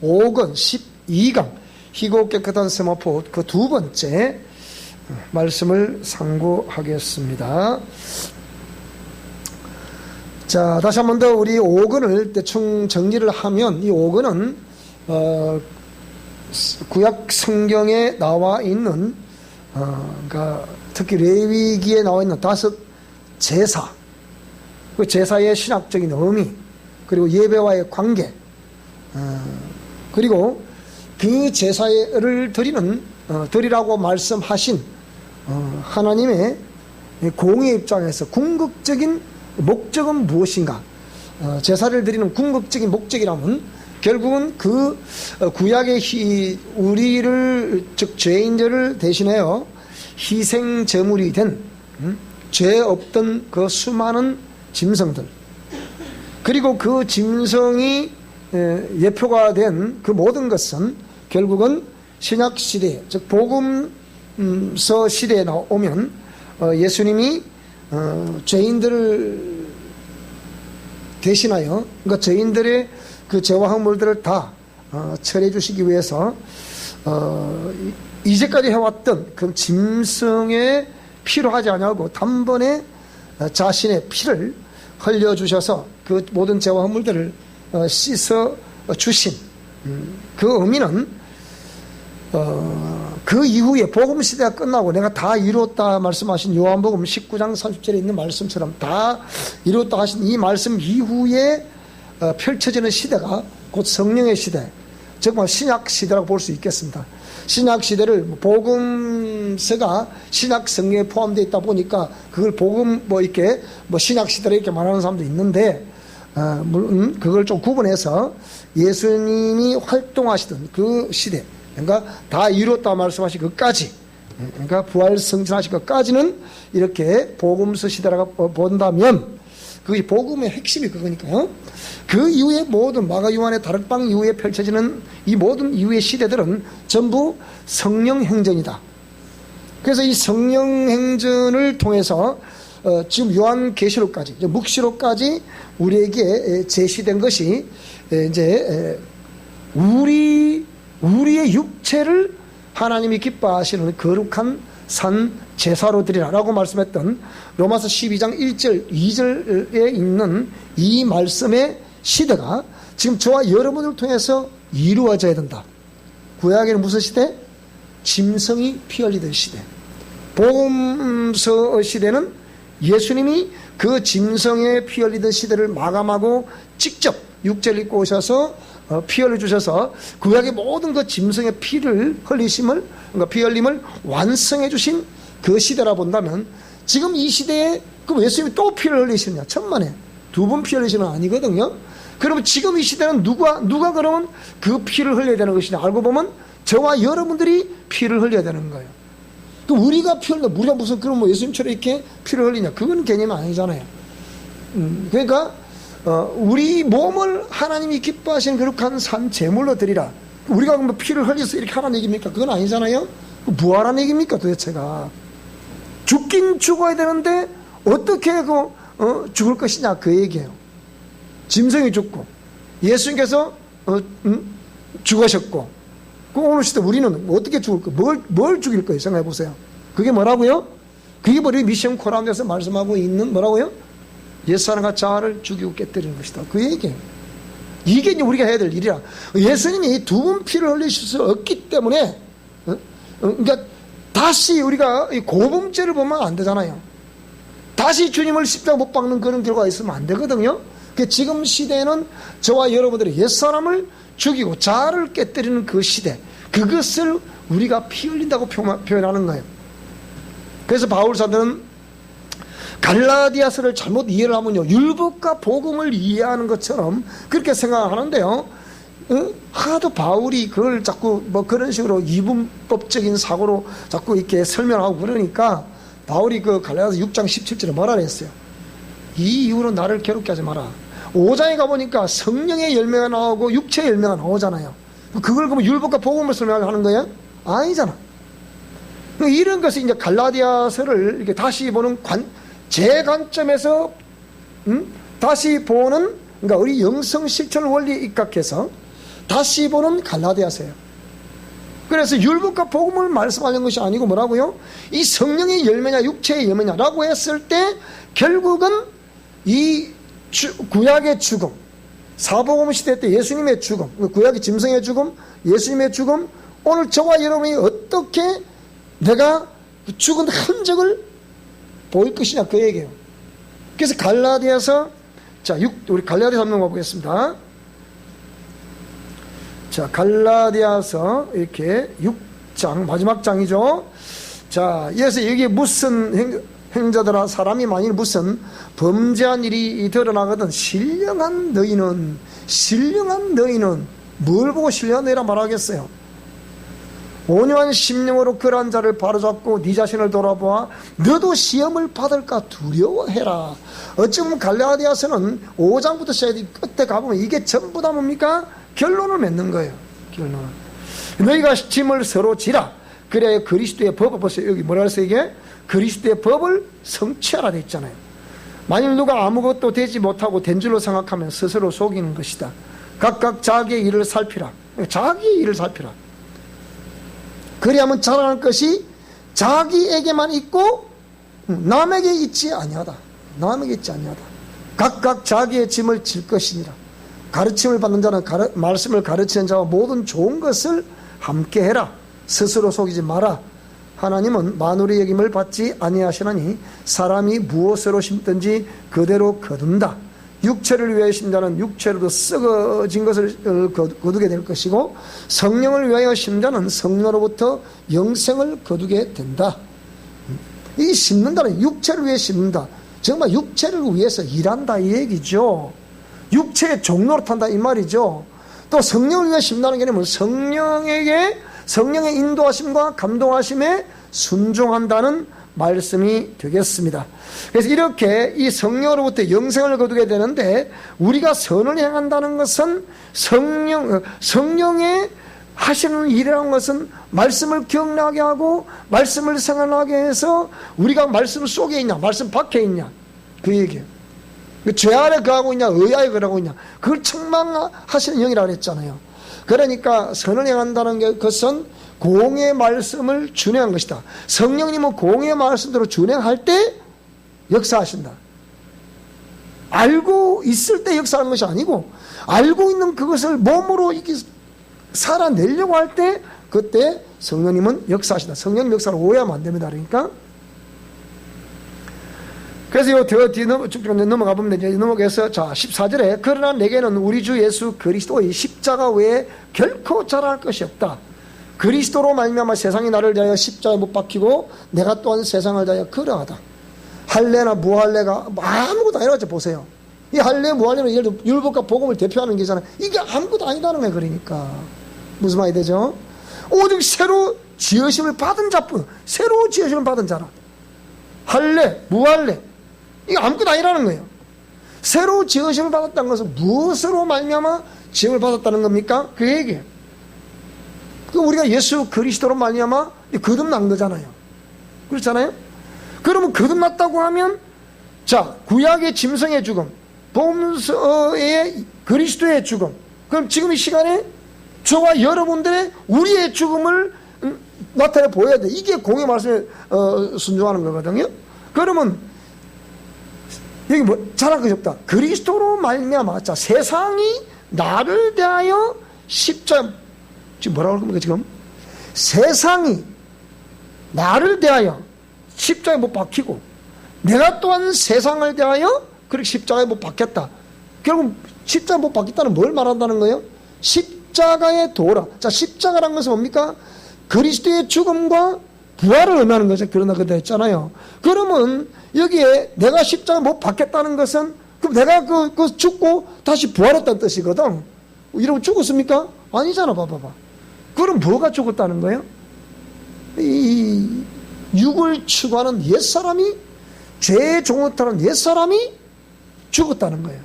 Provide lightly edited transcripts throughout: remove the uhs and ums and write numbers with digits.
5권 12강 희고 깨끗한 세마포 그 두 번째 말씀을 상고하겠습니다. 자, 다시 한 번 더 우리 5권을 대충 정리를 하면, 이 5권은 구약 성경에 나와 있는 그러니까 특히 레위기에 나와 있는 5 제사, 그 제사의 신학적인 의미, 그리고 예배와의 관계, 그리고 그 제사를 드리라고 말씀하신 하나님의 공의 입장에서 궁극적인 목적은 무엇인가? 제사를 드리는 궁극적인 목적이라면 결국은 그 구약의 우리를, 즉 죄인들을 대신하여 희생 제물이 된 죄 없던 그 수많은 짐승들, 그리고 그 짐승이 예표가 된 그 모든 것은 결국은 신약 시대, 즉 복음서 시대에 나오면 예수님이 죄인들을 대신하여, 그러니까 죄인들의 그 죄와 허물들을 다 처리해 주시기 위해서 이제까지 해왔던 그 짐승에 피로 하지 아니하고 단번에 자신의 피를 흘려주셔서 그 모든 죄와 허물들을 씻어 주신 그 의미는 그 이후에 복음 시대가 끝나고 내가 다 이루었다 말씀하신 요한복음 19장 30절에 있는 말씀처럼 다 이루었다 하신 이 말씀 이후에 펼쳐지는 시대가 곧 성령의 시대, 정말 신약 시대라고 볼 수 있겠습니다. 신약 시대를 복음서가 신약 성경에 포함되어 있다 보니까 그걸 복음 이렇게 신약 시대로 이렇게 말하는 사람도 있는데, 물론 그걸 좀 구분해서 예수님이 활동하시던 그 시대, 그러니까 다 이루었다 말씀하신 것까지, 그러니까 부활 승천하신 것까지는 이렇게 복음서 시대라고 본다면, 그게 복음의 핵심이 그거니까요. 그 이후에 모든 마가 요한의 다락방 이후에 펼쳐지는 이 모든 이후의 시대들은 전부 성령 행전이다. 그래서 이 성령 행전을 통해서 지금 요한계시록까지, 묵시록까지 우리에게 제시된 것이 이제 우리의 육체를 하나님이 기뻐하시는 거룩한 산 제사로 드리라라고 말씀했던 로마서 12장 1절 2절에 있는 이 말씀의 시대가 지금 저와 여러분을 통해서 이루어져야 된다. 구약에는 무슨 시대? 짐승이 피 흘리던 시대. 복음서 시대는 예수님이 그 짐승의 피 흘리던 시대를 마감하고 직접 육체를 입고 오셔서 피 흘려주셔서 구약의 모든 그 짐승의 피를 흘리심을, 그러니까 피 흘림을 완성해 주신 그 시대라 본다면, 지금 이 시대에 그럼 예수님이 또 피를 흘리시느냐? 천만에 두 번 피 흘리시는 건 아니거든요. 그러면 지금 이 시대는 누가 그러면 그 피를 흘려야 되는 것이냐? 알고 보면 저와 여러분들이 피를 흘려야 되는 거예요. 그 우리가 피 흘려, 우리가 무슨 그럼 예수님처럼 이렇게 피를 흘리냐? 그건 개념이 아니잖아요. 그러니까 우리 몸을 하나님이 기뻐하시는 거룩한 산 제물로 드리라. 우리가 그럼 피를 흘려서 이렇게 하라는 얘기입니까? 그건 아니잖아요. 뭐하라는 얘기입니까 도대체가? 죽긴 죽어야 되는데 어떻게 죽을 것이냐 그 얘기예요. 짐승이 죽고 예수님께서 죽으셨고, 그 오늘 시대 우리는 어떻게 죽을 거예요? 뭘 죽일 거예요? 생각해 보세요. 그게 뭐라고요? 그게 우리 미션 코란에서 말씀하고 있는 뭐라고요? 옛사람과 자아를 죽이고 깨뜨리는 것이다. 그 얘기예요. 이게 이제 우리가 해야 될 일이라. 예수님이 두 번 피를 흘리실 수 없기 때문에, 그러니까 다시 우리가 고범죄를 보면 안 되잖아요. 다시 주님을 십자가 못 박는 그런 결과가 있으면 안 되거든요. 지금 시대에는 저와 여러분들이 옛사람을 죽이고 자아를 깨뜨리는 그 시대, 그것을 우리가 피 흘린다고 표현하는 거예요. 그래서 바울 사도는 갈라디아서를 잘못 이해를 하면요, 율법과 복음을 이해하는 것처럼 그렇게 생각하는데요, 하도 바울이 그걸 자꾸 그런 식으로 이분법적인 사고로 자꾸 이렇게 설명하고 그러니까 바울이 그 갈라디아서 6장 17절에 뭐라 그랬어요? 이 이후로 나를 괴롭게 하지 마라. 5장에 가보니까 성령의 열매가 나오고 육체의 열매가 나오잖아요. 그걸 그러면 율법과 복음을 설명하는 거예요? 아니잖아. 이런 것이 이제 갈라디아서를 이렇게 다시 보는 제 관점에서 다시 보는, 그러니까 우리 영성 실천 원리에 입각해서 다시 보는 갈라디아서예요. 그래서 율법과 복음을 말씀하는 것이 아니고 뭐라고요? 이 성령의 열매냐 육체의 열매냐라고 했을 때 결국은 이 구약의 죽음, 사복음 시대 때 예수님의 죽음, 구약의 짐승의 죽음, 예수님의 죽음, 오늘 저와 여러분이 어떻게 내가 죽은 흔적을 보일 것이냐 그 얘기예요. 그래서 갈라디아서, 자, 우리 갈라디아서 한번 가보겠습니다. 자, 갈라디아서 이렇게 6장 마지막 장이죠. 자, 그래서 여기에 무슨 행자들아 사람이 만일 무슨 범죄한 일이 드러나거든 신령한 너희는 뭘 보고 신령한 너희라 말하겠어요? 온유한 심령으로 그러한 자를 바로잡고 네 자신을 돌아보아 너도 시험을 받을까 두려워해라. 어찌보면 갈라디아서는 5장부터 시작해 끝에 가보면 이게 전부 다 뭡니까? 결론을 맺는 거예요. 결론. 너희가 짐을 서로 지라. 그래야 그리스도의 법을 보세요. 여기 뭐라 했어요 이게? 그리스도의 법을 성취하라 돼 있잖아요. 만일 누가 아무것도 되지 못하고 된 줄로 생각하면 스스로 속이는 것이다. 각각 자기의 일을 살피라. 자기의 일을 살피라. 그리하면 자랑할 것이 자기에게만 있고 남에게 있지 아니하다. 남에게 있지 아니하다. 각각 자기의 짐을 질 것이니라. 가르침을 받는 자는 말씀을 가르치는 자와 모든 좋은 것을 함께 해라. 스스로 속이지 마라. 하나님은 만물의 여김을 받지 아니하시나니 사람이 무엇으로 심든지 그대로 거둔다. 육체를 위하여 심자는 육체로도 썩어진 것을 거두게 될 것이고 성령을 위하여 심자는 성령으로부터 영생을 거두게 된다. 이 심는다는 육체를 위해 심는다. 정말 육체를 위해서 일한다 이 얘기죠. 육체의 종로로 탄다 이 말이죠. 또 성령을 위해 심는다는 개념은 성령의 인도하심과 감동하심에 순종한다는 말씀이 되겠습니다. 그래서 이렇게 이 성령으로부터 영생을 거두게 되는데 우리가 선을 행한다는 것은 성령의 하시는 일이라는 것은 말씀을 기억나게 하고 말씀을 생각나게 해서 우리가 말씀 속에 있냐 말씀 밖에 있냐 그 얘기예요. 죄 아래 거하고 있냐 의아에 거하고 있냐 그걸 책망하시는 영이라고 했잖아요. 그러니까 선을 행한다는 것은 공의 말씀을 준행한 것이다. 성령님은 공의 말씀대로 준행할 때 역사하신다. 알고 있을 때 역사하는 것이 아니고 알고 있는 그것을 몸으로 이렇게 살아내려고 할 때 그때 성령님은 역사하신다. 성령님 역사를 오해하면 안 됩니다. 그러니까 그래서 더 뒤에 넘어가 보면 이제 넘어가서 자 14절에 그러나 내게는 우리 주 예수 그리스도의 십자가 외에 결코 자랑할 것이 없다. 그리스도로 말미암아 세상이 나를 대하여 십자가에 못 박히고 내가 또한 세상을 대하여 그러하다. 할례나 무할례가 아무것도 아니라고 보세요. 이 할례 무할례는 예를 들어 율법과 복음을 대표하는 게잖아요. 이게 아무것도 아니다는 거예요. 그러니까 무슨 말이 되죠? 오직 새로 지으심을 받은 자뿐 새로 지으심을 받은 자라. 할례 무할례 이게 아무것도 아니라는 거예요. 새로 지으심을 받았다는 것은 무엇으로 말미암아 지음을 받았다는 겁니까? 그 얘기예요. 우리가 예수 그리스도로 말미암아 거듭난 거잖아요. 그렇잖아요. 그러면 거듭났다고 하면 자 구약의 짐승의 죽음 복음서의 그리스도의 죽음 그럼 지금 이 시간에 저와 여러분들의 우리의 죽음을 나타내 보여야 돼. 이게 공의 말씀에 순종하는 거거든요. 그러면 여기 뭐 잘할 것이 없다. 그리스도로 말미암아 자 세상이 나를 대하여 십자가 지금 뭐라고 할 겁니까 지금? 세상이 나를 대하여 십자가에 못 박히고 내가 또한 세상을 대하여 그렇게 십자가에 못 박혔다. 결국 십자가에 못 박혔다는 뭘 말한다는 거예요? 십자가의 도라. 자 십자가라는 것은 뭡니까? 그리스도의 죽음과 부활을 의미하는 거죠. 그러나 그다 했잖아요. 그러면 여기에 내가 십자가에 못 박혔다는 것은 그럼 내가 그 죽고 다시 부활했다는 뜻이거든. 이러면 죽었습니까? 아니잖아. 봐봐봐. 그럼 뭐가 죽었다는 거예요? 이 육을 추구하는 옛사람이 죄의 종을 따른 옛사람이 죽었다는 거예요.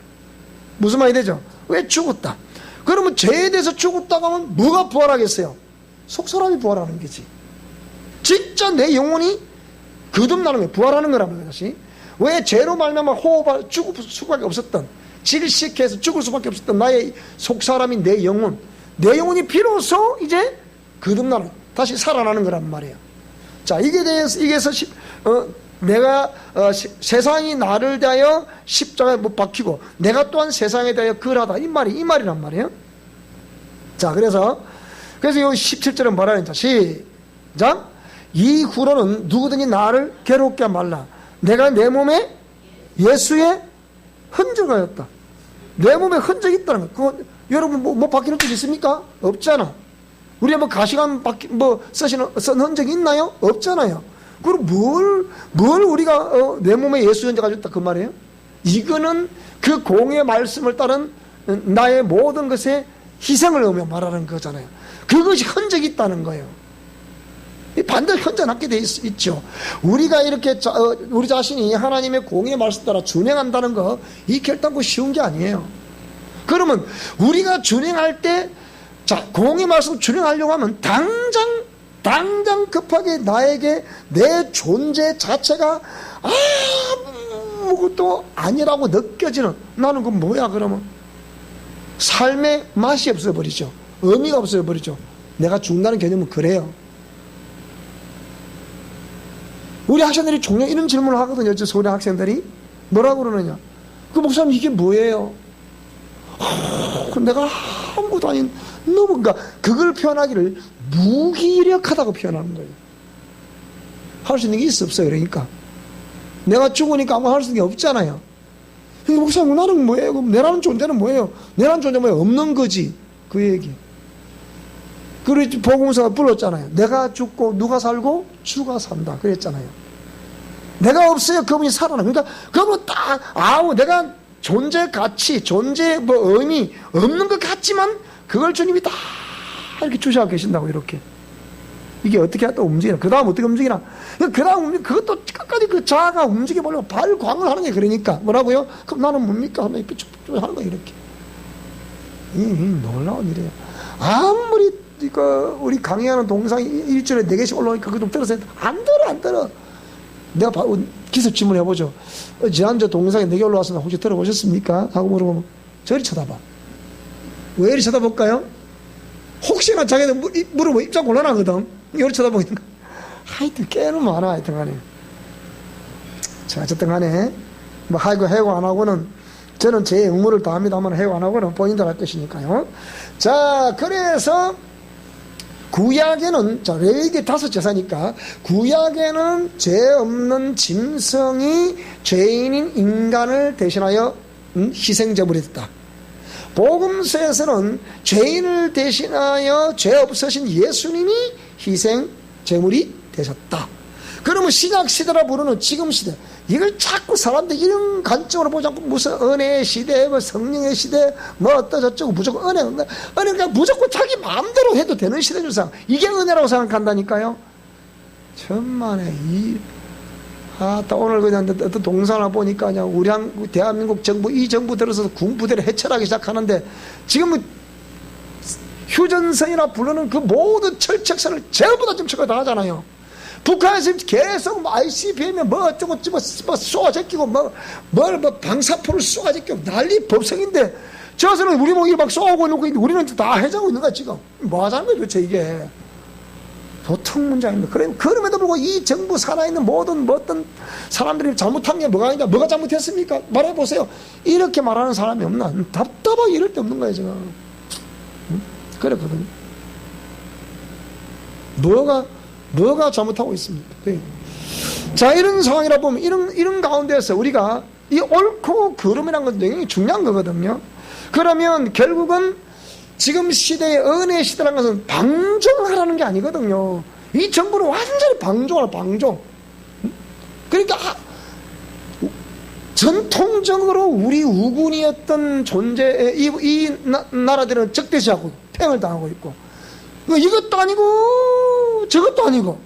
무슨 말이 되죠? 왜 죽었다? 그러면 죄에 대해서 죽었다고 하면 뭐가 부활하겠어요? 속사람이 부활하는 거지. 진짜 내 영혼이 거듭나는 거예요. 부활하는 거라는 것이. 왜 죄로 말미암아 호흡할 죽을 수밖에 없었던 질식해서 죽을 수밖에 없었던 나의 속사람인 내 영혼 내 영혼이 비로소 이제 거듭나는, 다시 살아나는 거란 말이에요. 자, 이게 대해서, 내가 세상이 나를 대하여 십자가에 못 박히고 내가 또한 세상에 대하여 그러하다, 이 말이란 말이에요. 자, 그래서 이 17절은 뭐라 하는지 시작. 이후로는 누구든지 나를 괴롭게 말라. 내가 내 몸에 예수의 흔적하였다. 내 몸에 흔적이 있다는 거. 그거 여러분 뭐 바뀌는 뜻이 있습니까? 없잖아. 우리가 뭐 가시관 쓴 흔적이 있나요? 없잖아요. 그럼 뭘 우리가 내 몸에 예수 흔적 가졌다 그 말이에요? 이거는 그 공의 말씀을 따른 나의 모든 것에 희생을 의미 말하는 거잖아요. 그것이 흔적이 있다는 거예요. 반드시 흔적나게 돼 있죠. 우리가 이렇게 우리 자신이 하나님의 공의 말씀 따라 준행한다는 거, 이 결단코 쉬운 게 아니에요. 그러면 우리가 준행할 때, 자, 공의 말씀 준행하려고 하면 당장 급하게 나에게 내 존재 자체가 아무것도 아니라고 느껴지는, 나는 그건 뭐야 그러면? 삶의 맛이 없어버리죠. 의미가 없어버리죠. 내가 죽는다는 개념은 그래요. 우리 학생들이 종종 이런 질문을 하거든요. 저 서울의 학생들이 뭐라고 그러느냐, 그 목사님 이게 뭐예요? 내가 아무것도 아닌, 너무, 그러니까 그걸 표현하기를 무기력하다고 표현하는 거예요. 할 수 있는 게 있어 없어요? 그러니까 내가 죽으니까 아무 할 수 있는 게 없잖아요. 그러니까 목사님 나는 뭐예요? 그럼 내라는 존재는 뭐예요? 내라는 존재는 뭐예요? 없는 거지, 그 얘기. 그래서 복음서가 불렀잖아요. 내가 죽고 누가 살고 주가 산다 그랬잖아요. 내가 없어요, 그분이 살아나. 그러니까 그분은 딱 내가 존재 가치, 존재 의미 없는 것 같지만 그걸 주님이 다 이렇게 주셔 계신다고. 이렇게 이게 어떻게 또 움직이나, 그 다음 어떻게 움직이나, 그 다음 그것도 끝까지 그 자아가 움직여 보려고 발광을 하는 게, 그러니까 뭐라고요? 그럼 나는 뭡니까 하면 이렇게 쭉 하는 거예요. 이렇게. 놀라운 일이에요. 아무리 우리 강의하는 동상이 일주일에 4개씩 올라오니까 그거 좀 들으세요. 안 들어. 내가 기습 질문해보죠. 지난주 동상에 4개 올라왔습니다. 혹시 들어보셨습니까? 하고 물어보면 저리 쳐다봐. 왜 이리 쳐다볼까요? 혹시나 자기들 물어보면 입장 곤란하거든. 이리 쳐다보고 있는 거. 하여튼 깨는 많아. 하여튼 간에. 자, 어쨌든 간에 해고 안 하고는, 저는 제 의무를 다합니다만 해고 안 하고는 본인들 할 것이니까요. 자, 그래서 구약에는, 자, 레위기 5제사니까 구약에는 죄 없는 짐승이 죄인인 인간을 대신하여 희생제물이 됐다. 복음서에서는 죄인을 대신하여 죄 없으신 예수님이 희생제물이 되셨다. 그러면 신약시대라 부르는 지금 시대, 이걸 자꾸 사람들이 이런 관점으로 보지 않고 무슨 은혜의 시대, 성령의 시대, 어떠저쩌고 무조건 은혜가 무조건 자기 마음대로 해도 되는 시대인 줄 생각, 이게 은혜라고 생각한다니까요. 천만에 오늘 그냥 어떤 동상을 보니까 그냥 우리 대한민국 정부, 이 정부 들어서 군부대를 해체하기 시작하는데, 지금 휴전선이라 부르는 그 모든 철책선을 전부 다 지금 철거 다 하잖아요. 북한에서 계속 ICBM에 어쩌고 쏘아제끼고 방사포를 쏘아제끼고 난리 법석인데, 저서는 우리 목이 막 쏘아오고 있는 거, 우리는 다 해자고 있는 거야. 지금 뭐 하자는 거야 도대체. 이게 보통 문제 아닙니다. 그럼에도 불구하고 이 정부 살아있는 모든 어떤 사람들이 잘못한 게 뭐가 아니냐, 뭐가 잘못했습니까? 말해보세요. 이렇게 말하는 사람이 없나? 답답하게 이럴 데 없는 거예요 지금. 그렇거든요. 뭐가 잘못하고 있습니까? 네. 자, 이런 상황이라 보면 이런 가운데서 우리가 이 옳고 그름이라는 건 굉장히 중요한 거거든요. 그러면 결국은 지금 시대의 은혜 시대라는 것은 방종하라는 게 아니거든요. 이 정부는 완전히 방종. 그러니까 전통적으로 우리 우군이었던 존재, 이 나라들은 적대시하고 팽을 당하고 있고, 이것도 아니고 저것도 아니고,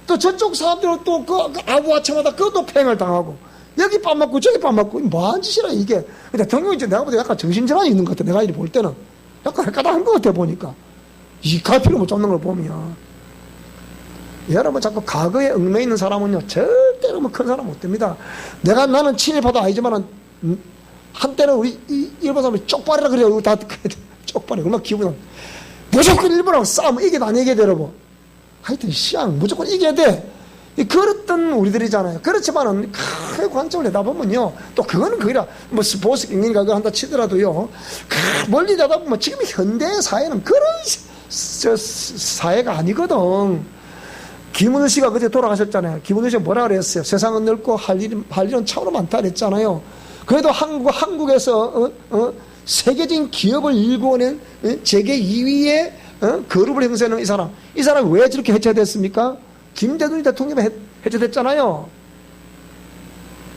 또 저쪽 사람들은 또 그 아부아차마다 그것도 팽을 당하고, 여기 밥 맞고 저기 밥 맞고, 뭐한 짓이라 이게. 대통령이 내가 볼 때 약간 정신질환이 있는 것 같아. 내가 이리 볼 때는 약간 헷갈한 것 같아 보니까. 이 갈피를 못 잡는 걸 보면. 여러분 자꾸 과거에 얽매 있는 사람은요 절대로 큰 사람 못 됩니다. 나는 친일파도 아니지만은 한때는 우리 일본 사람이 쪽발이라 그래요. 다 쪽발이 얼마나 기분이. 무조건 일본하고 싸우면 이겨도 안 이겨야 되라고. 하여튼 시ang 무조건 이겨야 돼. 그랬던 우리들이잖아요. 그렇지만은 큰 관점을 내다보면요, 또 그거는 그기라 뭐 스포츠 경기가 그거 한다 치더라도요, 멀리 내다보면 지금 현대 사회는 그런 사회가 아니거든. 김은우 씨가 그때 돌아가셨잖아요. 김은우 씨가 뭐라 그랬어요? 세상은 넓고 할 일은 참으로 많다 그랬잖아요. 그래도 한국에서 세계적인 기업을 일궈낸 세계 2위의 그룹을 형성하는 이 사람 왜 저렇게 해체됐습니까? 김대중 대통령이 해체됐잖아요.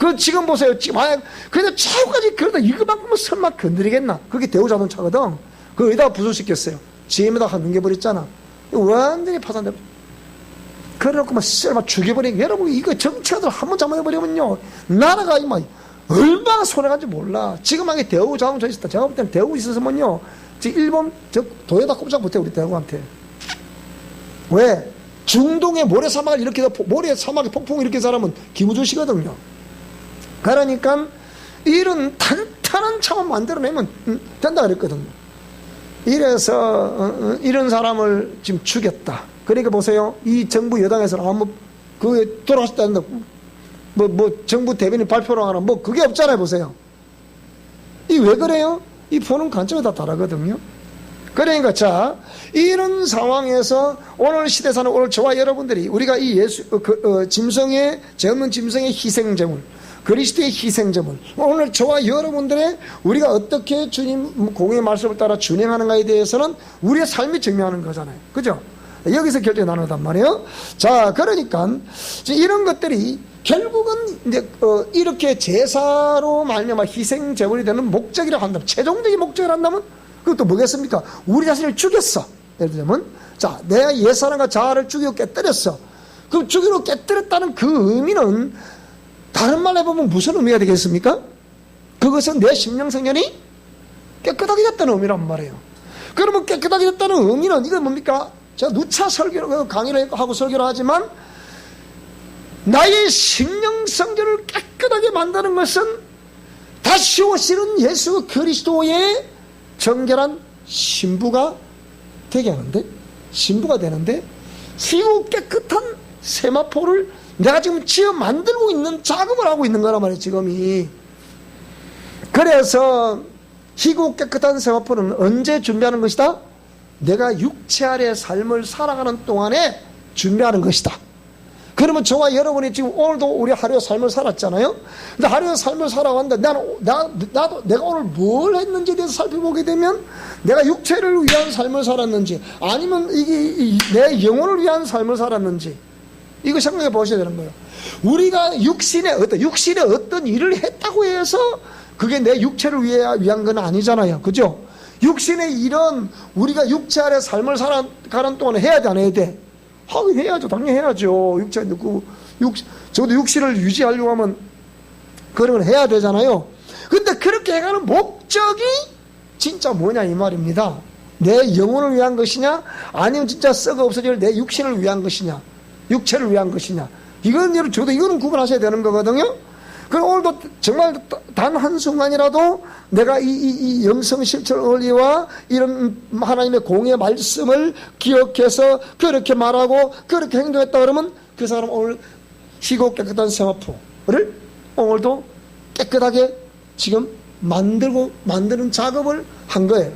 그 지금 보세요. 지금 그래도 최고까지 그러다 이거만큼은 설마 건드리겠나? 그게 대우자동차거든. 그거에다가 부수시켰어요. GM에다가 넘겨버렸잖아. 완전히 파산돼. 그래놓고 막 죽여버리니까, 여러분 이거 정치가들 한번 잘못해버리면요, 나라가 이만 얼마나 손해간지 몰라. 지금 하게 대우자동차 있었다. 제가 볼 때는 대우 있었으면요, 지금 일본 도요타 꼼짝 못해, 우리 대우한테. 왜? 중동의 모래사막을 이렇게, 모래사막에 폭풍을 이렇게 사람은 김우주 씨거든요. 그러니까 이런 탄탄한 차만 만들어내면 된다 그랬거든요. 이래서 이런 사람을 지금 죽였다. 그러니까 보세요, 이 정부 여당에서는 아무 그게 돌아가셨다는데 뭐 정부 대변인 발표를 하나 뭐 그게 없잖아요. 보세요. 이 왜 그래요? 이 보는 관점이 다 다르거든요. 그러니까 자, 이런 상황에서 오늘 시대사는 오늘 저와 여러분들이 우리가 이 짐승의 젊은 짐승의 희생제물, 그리스도의 희생제물, 오늘 저와 여러분들의 우리가 어떻게 주님 공의 말씀을 따라 준행하는가에 대해서는 우리의 삶이 증명하는 거잖아요. 그죠? 여기서 결정이 나누단 말이에요. 자, 그러니까 이런 것들이 결국은 이제 이렇게 제사로 말미암아 희생 제물이 되는 목적이라고 한다면, 최종적인 목적을 한다면 그것도 뭐겠습니까? 우리 자신을 죽였어. 예를 들면, 자, 내가 옛사람과 자아를 죽이고 깨뜨렸어. 그럼 죽이고 깨뜨렸다는 그 의미는 다른 말로 해보면 무슨 의미가 되겠습니까? 그것은 내 심령성전이 깨끗하게 됐다는 의미란 말이에요. 그러면 깨끗하게 됐다는 의미는 이건 뭡니까? 제가 누차 강의를 하고 설교를 하지만, 나의 심령성전을 깨끗하게 만드는 것은 다시 오시는 예수 그리스도의 정결한 신부가 되게 하는데, 신부가 되는데, 희고 깨끗한 세마포를 내가 지금 지어 만들고 있는 작업을 하고 있는 거란 말이에요, 지금이. 그래서 희고 깨끗한 세마포는 언제 준비하는 것이다? 내가 육체 아래 삶을 살아가는 동안에 준비하는 것이다. 그러면 저와 여러분이 지금 오늘도 우리 하루의 삶을 살았잖아요. 근데 하루의 삶을 살아왔는데 나도 내가 오늘 뭘 했는지에 대해서 살펴보게 되면, 내가 육체를 위한 삶을 살았는지 아니면 이게 내 영혼을 위한 삶을 살았는지, 이거 생각해 보셔야 되는 거예요. 우리가 육신의 어떤 일을 했다고 해서 그게 내 육체를 위한 건 아니잖아요. 그죠? 육신의 일은 우리가 육체 아래 삶을 살아가는 동안에 해야 돼, 안 해야 돼? 하긴 해야죠. 당연히 해야죠. 적어도 육신을 유지하려고 하면 그런 걸 해야 되잖아요. 근데 그렇게 해가는 목적이 진짜 뭐냐 이 말입니다. 내 영혼을 위한 것이냐, 아니면 진짜 썩어 없어질 내 육신을 위한 것이냐, 육체를 위한 것이냐, 이거는 구분하셔야 되는 거거든요. 그럼 오늘도 정말 단 한순간이라도 내가 이 영성 실천 원리와 이런 하나님의 공의 말씀을 기억해서 그렇게 말하고 그렇게 행동했다 그러면, 그 사람 오늘 희고 깨끗한 세마포를 오늘도 깨끗하게 지금 만드는 작업을 한 거예요.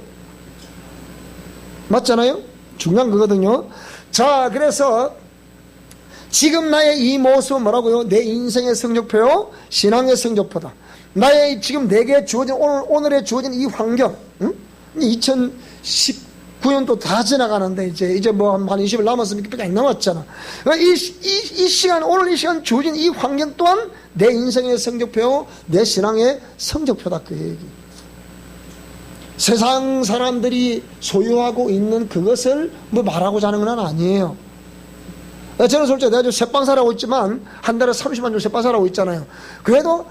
맞잖아요? 중요한 거거든요. 자, 그래서 지금 나의 이 모습은 뭐라고요? 내 인생의 성적표요, 신앙의 성적표다. 나의 지금 내게 주어진 오늘에 주어진 이 환경, 2019년도 다 지나가는데 이제 뭐 한 20일 남았으니까 안 남았잖아. 이 시간, 오늘 이 시간 주어진 이 환경 또한 내 인생의 성적표, 내 신앙의 성적표다, 그 얘기. 세상 사람들이 소유하고 있는 그것을 뭐 말하고자 하는 건 아니에요. 저는 솔직히 내가 지금 새빵 사라고 있지만 한 달에 30만 주 새빵 사라고 있잖아요. 그래도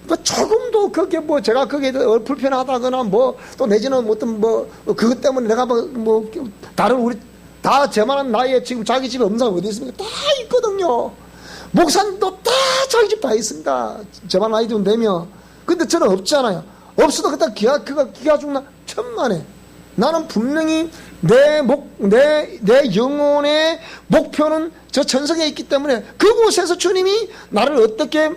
뭐 조금도 그게 뭐 제가 그게 불편하다거나 뭐 또 내지는 어떤 뭐 그것 때문에 내가 뭐 다른 우리 다 저만한 나이에 지금 자기 집에 없는 사람 어디 있습니까? 다 있거든요. 목사님도 다 자기 집 다 있습니다. 저만 나이 좀 되면. 근데 저는 없잖아요. 없어도 그때 기가 죽나 천만에. 나는 분명히 내 영혼의 목표는 저 천성에 있기 때문에 그곳에서 주님이 나를 어떻게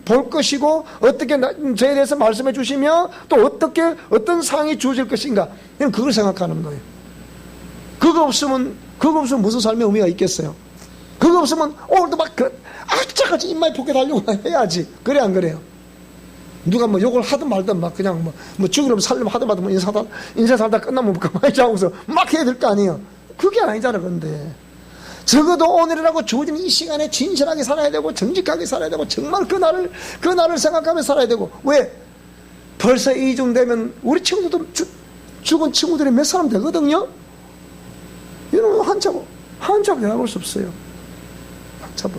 볼 것이고 어떻게 저에 대해서 말씀해 주시며 또 어떻게 어떤 상황이 주어질 것인가, 그걸 생각하는 거예요. 그거 없으면 무슨 삶의 의미가 있겠어요? 그거 없으면 오늘도 막 아차같이 입마에 포켓 하려고 해야지. 그래 안 그래요? 누가 뭐 욕을 하든 말든 막 그냥 뭐 죽으려면 살려면 하든 말든 뭐 인생 살다 끝나면 가만히 자고서 막 해야 될 거 아니에요? 그게 아니잖아. 근데 적어도 오늘이라고 주어진 이 시간에 진실하게 살아야 되고 정직하게 살아야 되고 정말 그 날을 생각하며 살아야 되고. 왜? 벌써 이중 되면 우리 친구들도 죽은 친구들이 몇 사람 되거든요. 이놈 한참 내다볼 수 없어요. 한참.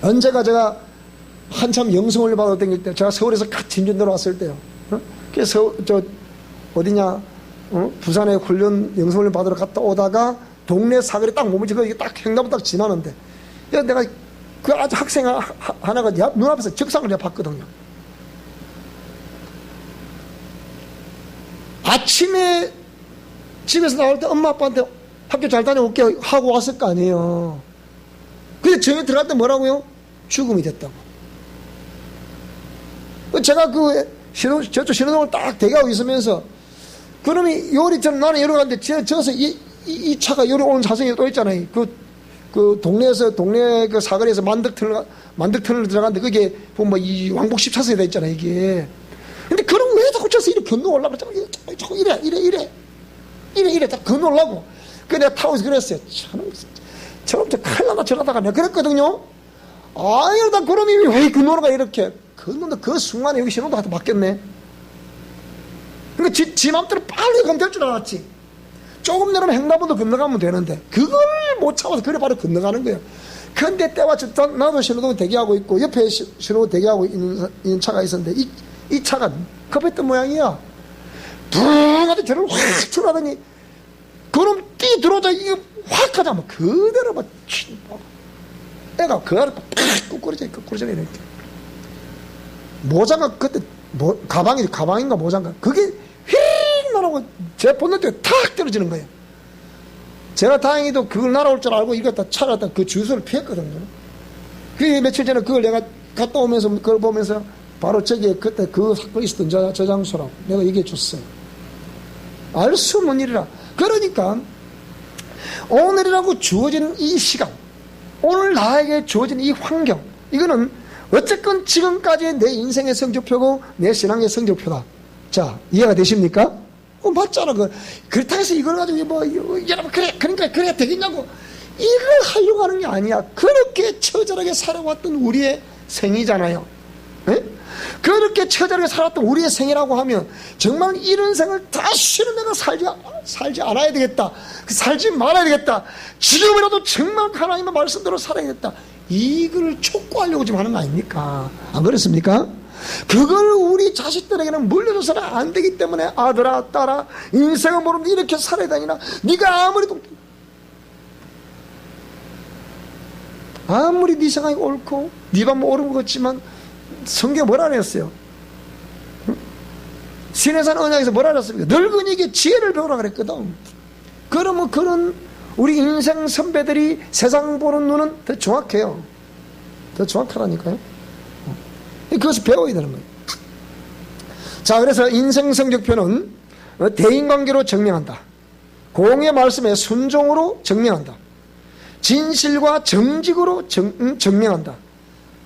언제가 제가 한참 영성을 받아 다닐 때, 제가 서울에서 갓 진주 들어왔을 때요. 그래서 어디냐, 부산에 훈련 영성을 받으러 갔다 오다가 동네 사거리 딱 몸을 이게 딱 횡단보 딱 지나는데, 내가 그 아주 학생 하나가 눈앞에서 적상을 내가 봤거든요. 아침에 집에서 나올 때 엄마 아빠한테 학교 잘 다녀올게 하고 왔을 거 아니에요. 근데 저녁에 들어갈 때 뭐라고요? 죽음이 됐다고. 제가 저쪽 신호등을 딱 대기하고 있으면서, 그놈이 나는 여러 가는데 저서 이 차가 요리 오는 차선이 또 있잖아요. 그 동네 그 사거리에서 만덕터널 들어가는데 그게 보면 이 왕복 10차선이 돼 있잖아요, 이게. 근데 그럼 왜 자꾸 저서 이렇게 건너 올라가? 자꾸 이래 딱 건너 올라고. 그래 내가 타고 그랬어요. 저놈 큰일 나다 저러다가 내가 그랬거든요. 이러다 그놈이 왜 건너가 이렇게. 그 순간에 여기 신호도 하나 바뀌었네. 그러니까 지 맘대로 빨리 가면 될 줄 알았지. 조금 내려면 횡단보도 건너가면 되는데 그걸 못 참아서 그래 바로 건너가는 거예요. 근데 때와 나도 신호등 대기하고 있고 옆에 신호 대기하고 있는 차가 있었는데 이 차가 급했던 모양이야. 붕하게 저를 확 출하더니 그놈 뛰 들어오자 이거 확 하자 막 그대로 막 애가 그 안에 팍 꾸꾸러져 이렇게. 모자가 그때 가방인가 모자인가 그게 휙 날아오고 제 본넷에 탁 떨어지는 거예요. 제가 다행히도 그걸 날아올 줄 알고 이거 다 차렸다 그 주소를 피했거든요. 그게 며칠 전에 그걸 내가 갔다 오면서 그걸 보면서 바로 저기에 그때 그 사건이 있었던 저 장소라고 내가 얘기해 줬어요. 알 수 없는 일이라. 그러니까 오늘이라고 주어진 이 시간, 오늘 나에게 주어진 이 환경, 이거는 어쨌건 지금까지의 내 인생의 성적표고 내 신앙의 성적표다. 자, 이해가 되십니까? 맞잖아. 그렇다고 해서 이걸 가지고 여러분 그러니까 그래야 되겠냐고 이걸 하려고 하는 게 아니야. 그렇게 처절하게 살아왔던 우리의 생이잖아요. 에? 그렇게 처절하게 살았던 우리의 생이라고 하면 정말 이런 생을 다시는 내가 살지 않아야 되겠다. 살지 말아야 되겠다. 지금이라도 정말 하나님의 말씀대로 살아야겠다. 이걸 촉구하려고 지금 하는 거 아닙니까? 안 그렇습니까? 그걸 우리 자식들에게는 물려줘서는 안 되기 때문에 아들아 딸아 인생을 모르는데 이렇게 살아야 되니나 네가 아무리 네 생각이 옳고 네 방법 옳은 것 같지만 성경 뭐라 그랬어요? 시내산 언약에서 뭐라 그랬습니까? 늙은이에게 지혜를 배우라 그랬거든. 그러면 그런 우리 인생 선배들이 세상 보는 눈은 더 정확해요. 더 정확하다니까요. 그것을 배워야 되는 거예요. 자, 그래서 인생 성적표는 대인관계로 증명한다. 공의 말씀에 순종으로 증명한다. 진실과 정직으로 증명한다.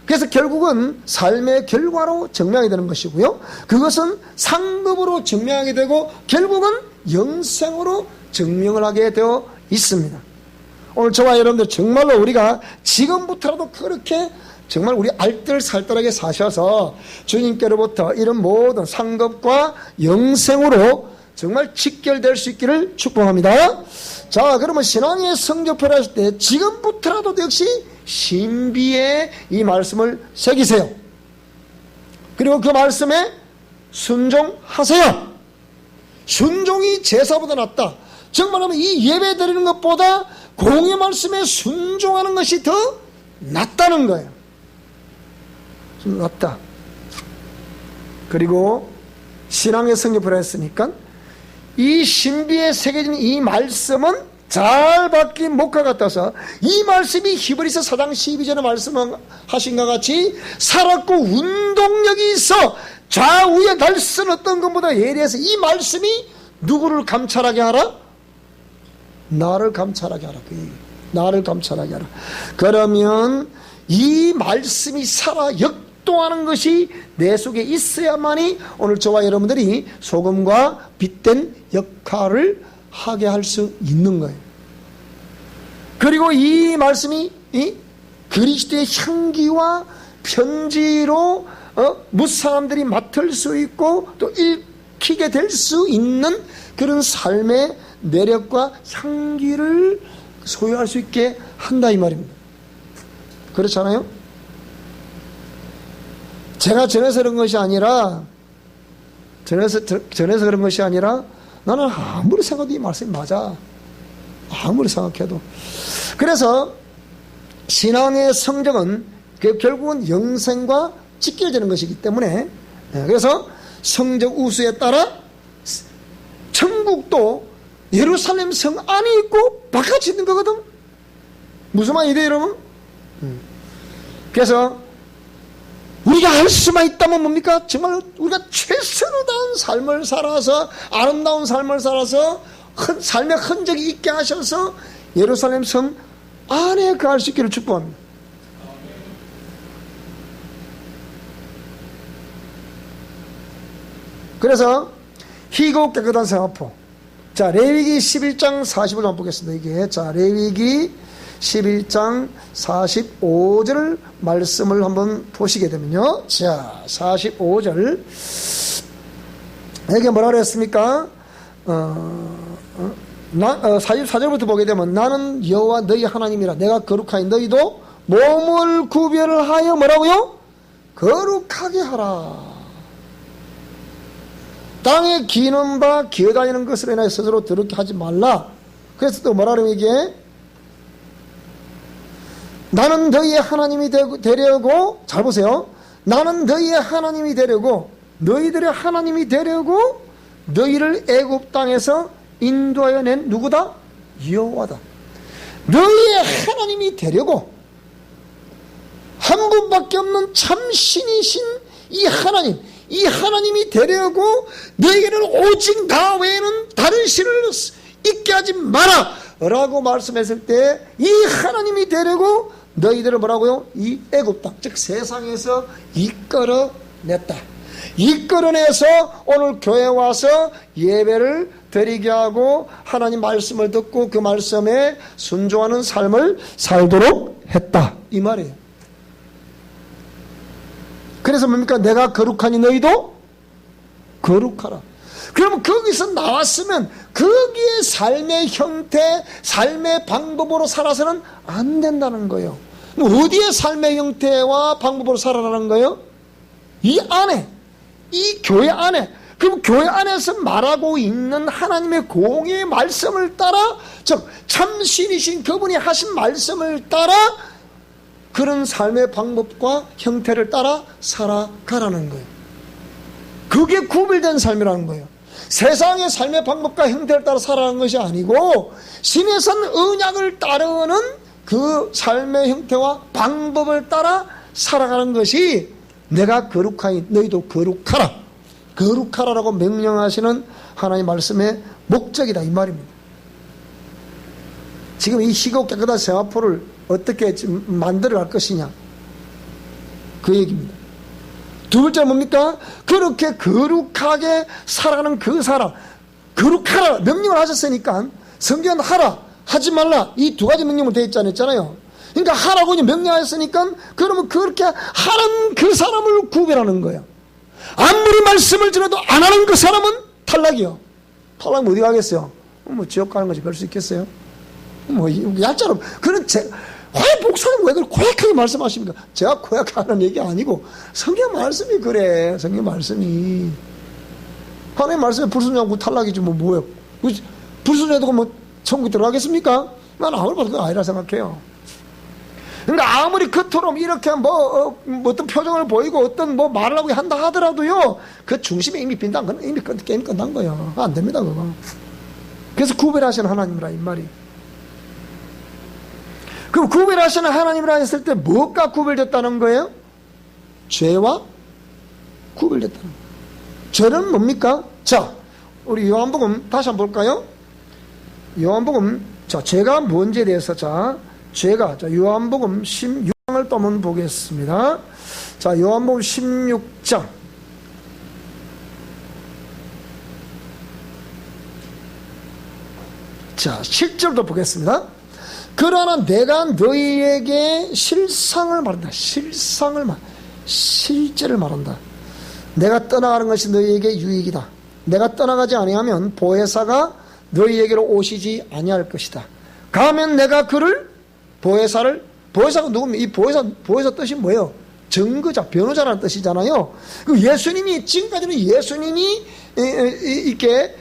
그래서 결국은 삶의 결과로 증명하게 되는 것이고요. 그것은 상급으로 증명하게 되고 결국은 영생으로 증명을 하게 되어 있습니다. 오늘 저와 여러분들 정말로 우리가 지금부터라도 그렇게 정말 우리 알뜰살뜰하게 사셔서 주님께로부터 이런 모든 상급과 영생으로 정말 직결될 수 있기를 축복합니다. 자, 그러면 신앙의 성적표를 하실 때 지금부터라도 역시 신비의 이 말씀을 새기세요. 그리고 그 말씀에 순종하세요. 순종이 제사보다 낫다. 정말하면 이 예배 드리는 것보다 공의 말씀에 순종하는 것이 더 낫다는 거예요. 낫다. 그리고 신앙의 성적표를 했으니까 이 신비에 새겨진 이 말씀은 잘 박힌 목과 같아서 이 말씀이 히브리서 4장 12절에 말씀하신 것 같이 살았고 운동력이 있어 좌우에 날선 어떤 것보다 예리해서 이 말씀이 누구를 감찰하게 하라? 나를 감찰하게 하라. 그 얘기. 나를 감찰하게 하라. 그러면 이 말씀이 살아 역동하는 것이 내 속에 있어야만이 오늘 저와 여러분들이 소금과 빛된 역할을 하게 할 수 있는 거예요. 그리고 이 말씀이 그리스도의 향기와 편지로 무사람들이 맡을 수 있고 또 읽히게 될 수 있는 그런 삶의 매력과 향기를 소유할 수 있게 한다 이 말입니다. 그렇잖아요? 제가 전해서 그런 것이 아니라 전해서 그런 것이 아니라 나는 아무리 생각해도 이 말씀이 맞아. 아무리 생각해도. 그래서 신앙의 성적은 결국은 영생과 직결되는 것이기 때문에 그래서 성적 우수에 따라 천국도 예루살렘 성 안에 있고 바깥에 있는 거거든. 무슨 말이에요 여러분? 그래서 우리가 알 수만 있다면 뭡니까? 정말 우리가 최선을 다한 삶을 살아서 아름다운 삶을 살아서 삶의 흔적이 있게 하셔서 예루살렘 성 안에 거할 수 있기를 축복합니다. 그래서 희고 깨끗한 세마포. 자, 레위기 11장 45절 한번 보겠습니다. 이게 자, 레위기 11장 45절 말씀을 한번 보시게 되면요. 자, 45절. 이게 뭐라 그랬습니까? 44절부터 보게 되면 나는 여호와 너희 하나님이라 내가 거룩하니 너희도 몸을 구별을 하여 뭐라고요? 거룩하게 하라. 땅에 기는 바 기어다니는 것으로 인하여 스스로 더럽게 하지 말라. 그래서 또 뭐라 그러면 이게 나는 너희의 하나님이 되려고 잘 보세요. 나는 너희의 하나님이 되려고 너희들의 하나님이 되려고 너희를 애굽 땅에서 인도하여 낸 누구다? 여호와다. 너희의 하나님이 되려고 한 분밖에 없는 참신이신 이 하나님, 이 하나님이 되려고 너희에게는 오직 나 외에는 다른 신을 있게 하지 마라 라고 말씀했을 때 이 하나님이 되려고 너희들을 뭐라고요? 이 애굽 땅, 즉 세상에서 이끌어냈다. 이끌어내서 오늘 교회에 와서 예배를 드리게 하고 하나님 말씀을 듣고 그 말씀에 순종하는 삶을 살도록 했다 이 말이에요. 그래서 뭡니까? 내가 거룩하니 너희도 거룩하라. 그러면 거기서 나왔으면 거기에 삶의 형태, 삶의 방법으로 살아서는 안 된다는 거예요. 어디에 삶의 형태와 방법으로 살아라는 거예요? 이 안에, 이 교회 안에. 그럼 교회 안에서 말하고 있는 하나님의 공의의 말씀을 따라, 즉 참신이신 그분이 하신 말씀을 따라 그런 삶의 방법과 형태를 따라 살아가라는 거예요. 그게 구별된 삶이라는 거예요. 세상의 삶의 방법과 형태를 따라 살아가는 것이 아니고 신의 선 언약을 따르는 그 삶의 형태와 방법을 따라 살아가는 것이 내가 거룩하니 너희도 거룩하라. 거룩하라라고 명령하시는 하나님의 말씀의 목적이다 이 말입니다. 지금 이 희고 깨끗한 세마포를 어떻게 만들어 갈 것이냐 그 얘기입니다. 두 번째 뭡니까? 그렇게 거룩하게 살아가는 그 사람, 거룩하라 명령을 하셨으니까 성경은 하라 하지 말라 이 두 가지 명령으로 되어 있지 않았잖아요. 그러니까 하라고 명령하셨으니까 그러면 그렇게 하는 그 사람을 구별하는 거예요. 아무리 말씀을 들어도 안 하는 그 사람은 탈락이요. 탈락하면 어디 가겠어요? 뭐 지옥 가는 거지 별 수 있겠어요? 뭐 얄짤로 그런 왜 목사님 왜 그렇게 고약하게 말씀하십니까? 제가 고약하는 얘기 아니고 성경 말씀이 그래. 성경 말씀이 하나님 말씀에 불순종하고 탈락이지 뭐예요? 불순종해도 뭐 천국 들어가겠습니까? 난 아무리 봐도 아니라 생각해요. 그러니까 아무리 그토록 이렇게 어떤 표정을 보이고 어떤 말을 하고 한다 하더라도요, 그 중심에 이미 빈다는 건 이미 게임 끝난 거예요. 안 됩니다, 그거. 그래서 구별하시는 하나님이라, 이 말이. 그럼 구별하시는 하나님이라 했을 때 뭐가 구별됐다는 거예요? 죄와 구별됐다는 거예요. 죄는 뭡니까? 자, 우리 요한복음 다시 한번 볼까요? 요한복음, 자, 죄가 뭔지에 대해서, 자, 요한복음 16장을 또 한번 보겠습니다. 자, 요한복음 16장. 자, 7절도 보겠습니다. 그러나 내가 너희에게 실상을 말한다. 실제를 말한다. 내가 떠나가는 것이 너희에게 유익이다. 내가 떠나가지 아니하면 보혜사가 너희에게로 오시지 아니할 것이다. 가면 내가 보혜사가 누구면 이 보혜사 뜻이 뭐예요? 증거자, 변호자라는 뜻이잖아요. 예수님이 지금까지는 예수님이 이렇게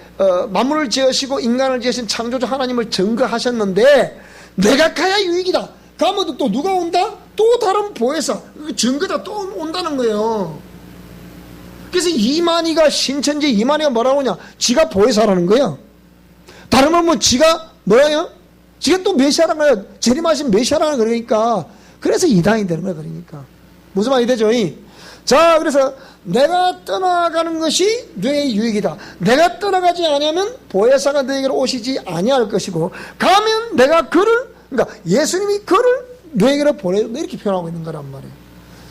만물을 지으시고 인간을 지으신 창조주 하나님을 증거하셨는데, 내가 가야 유익이다. 가면 또 누가 온다? 또 다른 보혜사, 증거자 또 온다는 거예요. 그래서 신천지 이만희가 뭐라고 하냐? 지가 보혜사라는 거야. 다른 말은 지가 뭐예요? 지가 또 메시아라는 거야. 재림하신 메시아라는 거니까. 그래서 이단이 되는 거야, 그러니까. 무슨 말이 되죠? 자, 그래서 내가 떠나가는 것이 너의 유익이다. 내가 떠나가지 않으면 보혜사가 너에게로 오시지 아니할 것이고, 가면 내가 그러니까 예수님이 그를 너에게로 보내준다, 이렇게 표현하고 있는 거란 말이에요.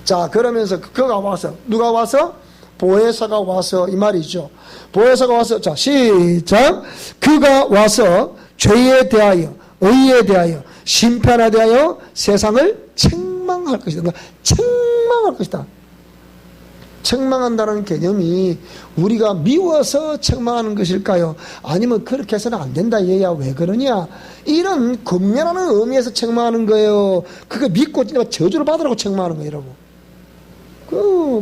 자, 그러면서 그가 와서, 누가 와서? 보혜사가 와서, 이 말이죠. 보혜사가 와서, 자, 시작. 그가 와서 죄에 대하여, 의에 대하여, 심판에 대하여 세상을 책망할 것이다. 그러니까 책망할 것이다. 책망한다는 개념이 우리가 미워서 책망하는 것일까요? 아니면 그렇게 해서는 안 된다, 얘야 왜 그러냐, 이런 권면하는 의미에서 책망하는 거예요. 그거 믿고 저주를 받으라고 책망하는 거예요.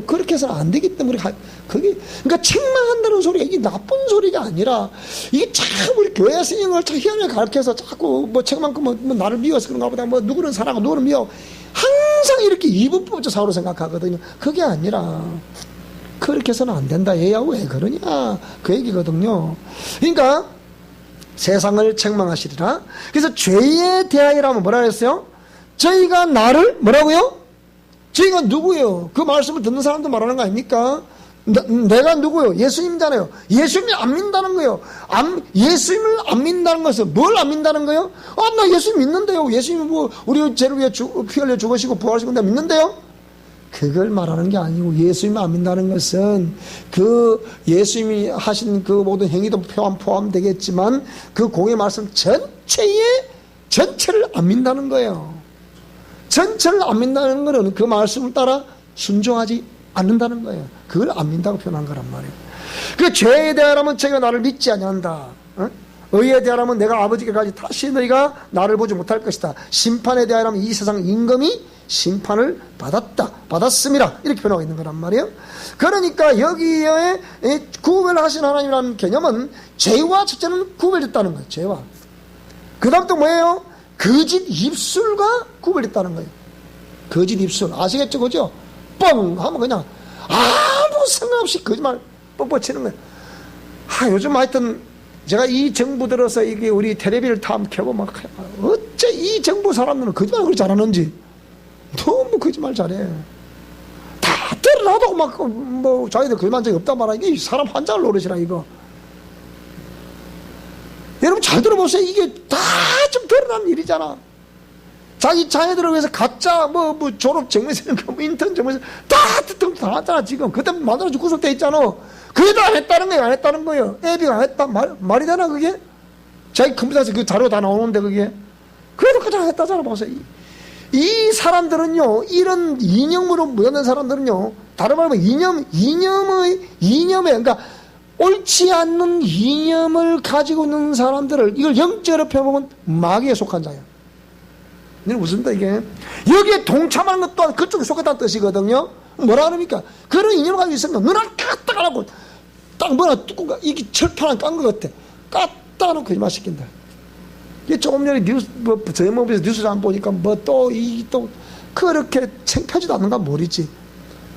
그렇게 해서는 안 되기 때문에 그러니까 책망한다는 소리가 이게 나쁜 소리가 아니라, 이게 자꾸 우리 교회 스님을 희한하게 가르쳐서 자꾸 책망고 나를 미워서 그런가 보다, 누구는 사랑하고 누구는 미워, 항상 이렇게 이분법적 사고로 생각하거든요. 그게 아니라 그렇게 해서는 안 된다, 얘야 왜 그러냐, 그 얘기거든요. 그러니까 세상을 책망하시리라. 그래서 죄에 대하여라면 뭐라 그랬어요? 저희가 나를 뭐라고요? 저희가 누구예요? 그 말씀을 듣는 사람도 말하는 거 아닙니까? 내가 누구요? 예수님이잖아요. 예수님이 안 믿는다는 거예요. 예수님을 안 믿는다는 것은 뭘 안 믿는다는 거예요? 나 예수님 믿는데요. 예수님이 우리 죄를 위해 피 흘려 죽으시고 부활하시고 내가 믿는데요? 그걸 말하는 게 아니고, 예수님을 안 믿는다는 것은 그 예수님이 하신 그 모든 행위도 포함되겠지만 그 공의 말씀 전체를 안 믿는다는 거예요. 전체를 안 믿는다는 것은 그 말씀을 따라 순종하지 않는다는 거예요. 그걸 안 믿는다고 표현한 거란 말이에요. 그 죄에 대하여라면 제가 나를 믿지 아니한다. 의에 대하여라면 내가 아버지께까지 다시 너희가 나를 보지 못할 것이다. 심판에 대하여라면 이 세상 임금이 심판을 받았음이라, 이렇게 표현하고 있는 거란 말이에요. 그러니까 여기에 구별하신 하나님이라는 개념은 죄와, 첫째는 구별됐다는 거예요. 죄와. 그 다음 또 뭐예요? 거짓 입술과 구별됐다는 거예요. 거짓 입술 아시겠죠? 그죠? 뻥 하면 그냥 아무 생각 없이 거짓말 뻥뻥 치는 거예요. 요즘 하여튼 제가 이 정부 들어서 이게 우리 텔레비를 다 켜보면 어째 이 정부 사람들은 거짓말 그렇게 잘하는지 너무 거짓말 잘해. 다 드러나도 막 자기들 거짓말 적이 없단 말이야. 이게 사람 환장을 노릇이라 이거. 여러분 잘 들어보세요. 이게 다 좀 드러난 일이잖아. 자기 자녀들을 위해서 가짜 졸업 정면서 인턴 정면서 다 하잖아. 지금 그때 만들어서 구속돼 있잖아. 그래도 안 했다는 거예요. 안 했다는 거예요. 애비가 안 했다. 말이 되나 그게? 자기 컴퓨터에서 그 자료 다 나오는데 그게. 그래도 그냥 안 했다잖아. 보세요. 이 사람들은요, 이런 이념으로 모여있는 사람들은요, 다른 말로 이념에 그러니까 옳지 않는 이념을 가지고 있는 사람들을, 이걸 영적으로 펴보면 마귀에 속한 자예요. 무슨 뜻 이게? 여기에 동참하는 것 또한 그쪽에 속했다는 뜻이거든요. 뭐라 그럽니까? 그런 이념을 가지고 있으면 눈알 까딱 안 하고 딱 뭐나 뚜껑가 이게 철판 깐 것 같아. 까딱 놓고 거짓말 시킨다. 조금 전에 뉴스, 저녁먹으면서 뉴스를 안 보니까 또 그렇게 창피하지도 않는가 모르지.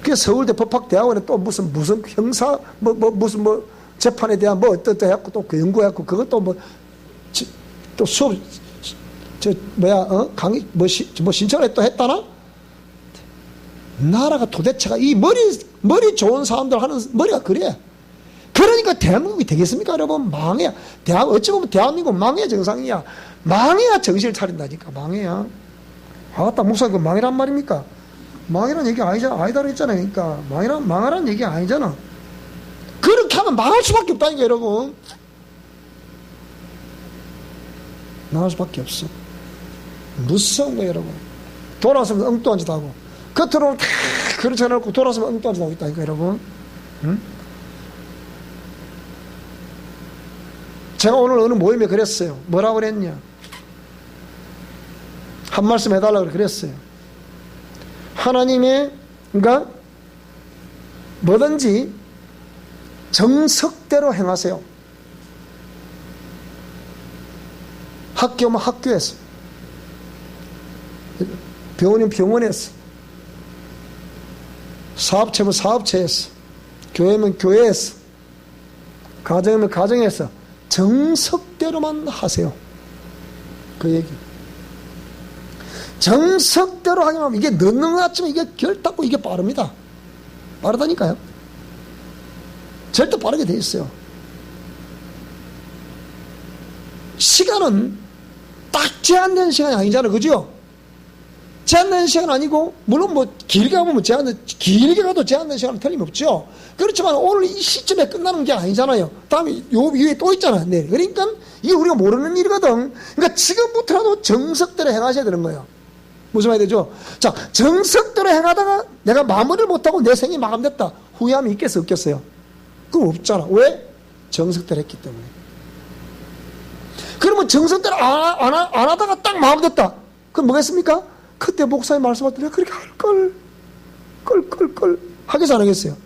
그게 서울대 법학대학원에 또 무슨 형사, 무슨 재판에 대한 어떻다 해갖고 또 그 연구해갖고 그것도 또 수업, 강의, 신청을 또 했다나? 나라가 도대체가 이 머리 좋은 사람들 하는 머리가 그래. 그러니까 대한민국이 되겠습니까, 여러분? 망해야. 어찌 보면 대한민국 망해야 정상이야. 망해야 정신을 차린다니까, 망해야. 아따, 목사님, 그 망이란 말입니까? 망이란 얘기 아니다라고 했잖아요. 그러니까, 망하란 얘기 아니잖아. 그렇게 하면 망할 수밖에 없다니까, 여러분. 망할 수밖에 없어. 무서운 거예요, 여러분. 돌아서면 엉뚱한 짓 하고. 겉으로는 다 그렇지 않고 돌아서면 엉뚱한 짓 하고 있다니까, 여러분. 응? 제가 오늘 어느 모임에 그랬어요. 뭐라고 그랬냐? 한 말씀 해달라고 그랬어요. 하나님의, 그러니까 뭐든지 정석대로 행하세요. 학교면 학교에서, 병원이면 병원에서, 사업체면 사업체에서, 교회면 교회에서, 가정이면 가정에서 정석대로만 하세요. 그 얘기. 정석대로 하기만 하면 이게 넣는 것 같지만 이게 결단고 이게 빠릅니다. 빠르다니까요. 절대 빠르게 돼 있어요. 시간은 딱 제한된 시간이 아니잖아요. 그죠? 제한된 시간 아니고, 물론 길게 가보면 길게 가도 제한된 시간은 틀림없죠. 그렇지만 오늘 이 시점에 끝나는 게 아니잖아요. 다음에 요 위에 또 있잖아요. 네. 그러니까 이게 우리가 모르는 일이거든. 그러니까 지금부터라도 정석대로 행하셔야 되는 거예요. 무슨 말이 되죠? 자, 정석대로 행하다가 내가 마무리를 못하고 내 생이 마감됐다. 후회함이 있겠어, 없겠어요? 그럼 없잖아. 왜? 정석대로 했기 때문에. 그러면 정석대로 안 하다가 딱 마감됐다. 그럼 뭐겠습니까? 그때 목사님 말씀할 때 내가 그렇게 할 걸 하겠어, 안 하겠어요?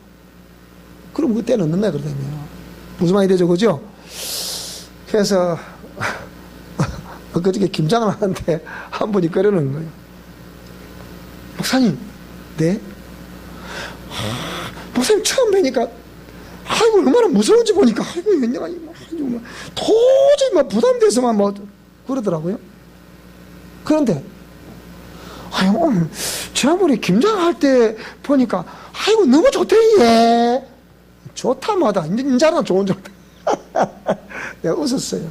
그럼 그때는 넣는 거야, 그러다며. 무슨 말이 되죠, 그죠? 그래서 그저께 김장하는데 한 분이 그러는 거예요. 목사님, 네? 목사님 처음 뵈니까 아이고 얼마나 무서운지 보니까 아이고 내가 도저히 부담돼서만 그러더라고요. 그런데 오늘 지난번에 김장할 때 보니까 아이고 너무 좋대. 예. 좋다마다 인자는 좋은 좋다. 내가 웃었어요.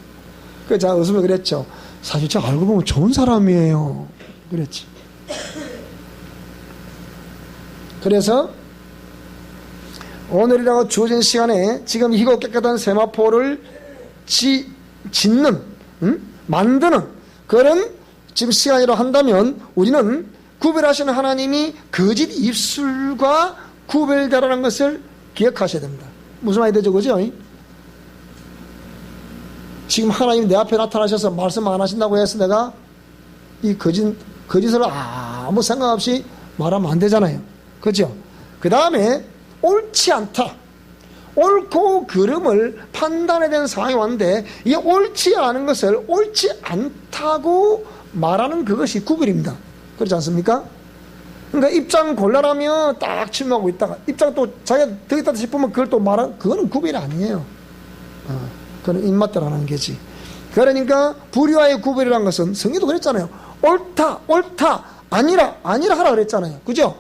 그래서 제가 웃으면 그랬죠. 사실 제가 알고 보면 좋은 사람이에요. 그랬지. 그래서 오늘이라고 주어진 시간에 지금 희고 깨끗한 세마포를 만드는 그런 지금 시간이라고 한다면 우리는 구별하시는 하나님이 거짓 입술과 구별되라는 것을 기억하셔야 됩니다. 무슨 말이 되죠, 그죠? 지금 하나님이 내 앞에 나타나셔서 말씀 안 하신다고 해서 내가 이 거짓을 아무 생각 없이 말하면 안 되잖아요. 그죠? 그 다음에 옳지 않다. 옳고 그름을 판단해야 되는 상황이 왔는데 이 옳지 않은 것을 옳지 않다고 말하는 그것이 구별입니다. 그렇지 않습니까? 그러니까 입장 곤란하면 딱 침묵하고 있다가 입장 또 자기가 되겠다 싶으면 그걸 또 말하는 그거는 구별이 아니에요. 그건 입맛대로 하는 게지. 그러니까 불의와의 구별이라는 것은 성경도 그랬잖아요. 옳다 아니라 하라 그랬잖아요. 그죠?